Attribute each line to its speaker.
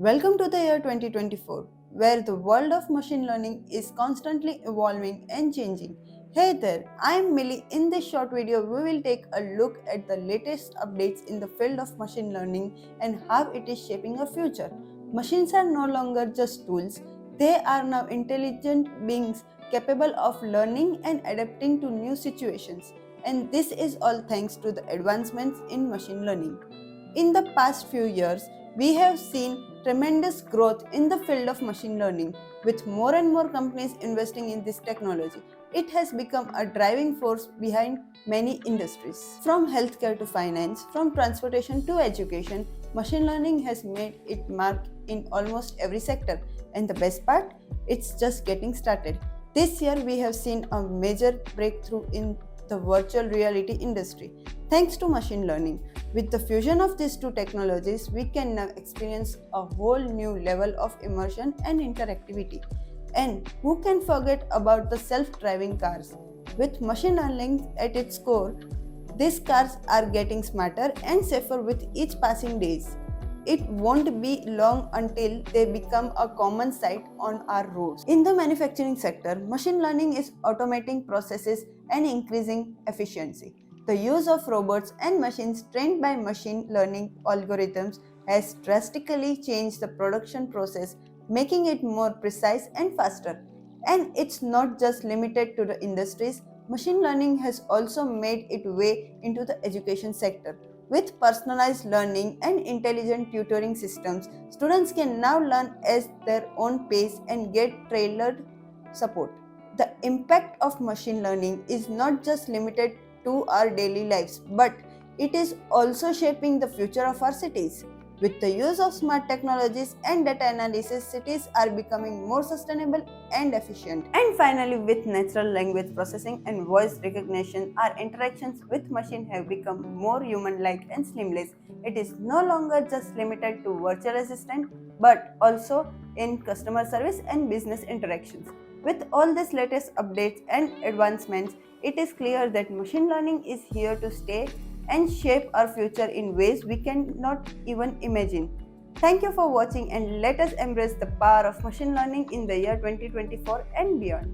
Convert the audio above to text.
Speaker 1: Welcome to the year 2024, where the world of machine learning is constantly evolving and changing. Hey there, I am Millie. In this short video, we will take a look at the latest updates in the field of machine learning and how it is shaping our future. Machines are no longer just tools, they are now intelligent beings capable of learning and adapting to new situations. And this is all thanks to the advancements in machine learning. In the past few years, we have seen tremendous growth in the field of machine learning, with more and more companies investing in this technology. It has become a driving force behind many industries. From healthcare to finance, from transportation to education, machine learning has made its mark in almost every sector. And the best part, it's just getting started. This year, we have seen a major breakthrough in the virtual reality industry. Thanks to machine learning, with the fusion of these two technologies, we can now experience a whole new level of immersion and interactivity. And who can forget about the self-driving cars? With machine learning at its core, these cars are getting smarter and safer with each passing days. It won't be long until they become a common sight on our roads. In the manufacturing sector, machine learning is automating processes and increasing efficiency. The use of robots and machines trained by machine learning algorithms has drastically changed the production process, making it more precise and faster. And it's not just limited to the industries, machine learning has also made its way into the education sector. With personalized learning and intelligent tutoring systems, students can now learn at their own pace and get tailored support. The impact of machine learning is not just limited to our daily lives, but it is also shaping the future of our cities. With the use of smart technologies and data analysis, cities are becoming more sustainable and efficient. And finally, with natural language processing and voice recognition, our interactions with machine have become more human-like and seamless. It is no longer just limited to virtual assistant, but also in customer service and business interactions. With all these latest updates and advancements, it is clear that machine learning is here to stay and shape our future in ways we cannot even imagine. Thank you for watching, and let us embrace the power of machine learning in the year 2024 and beyond.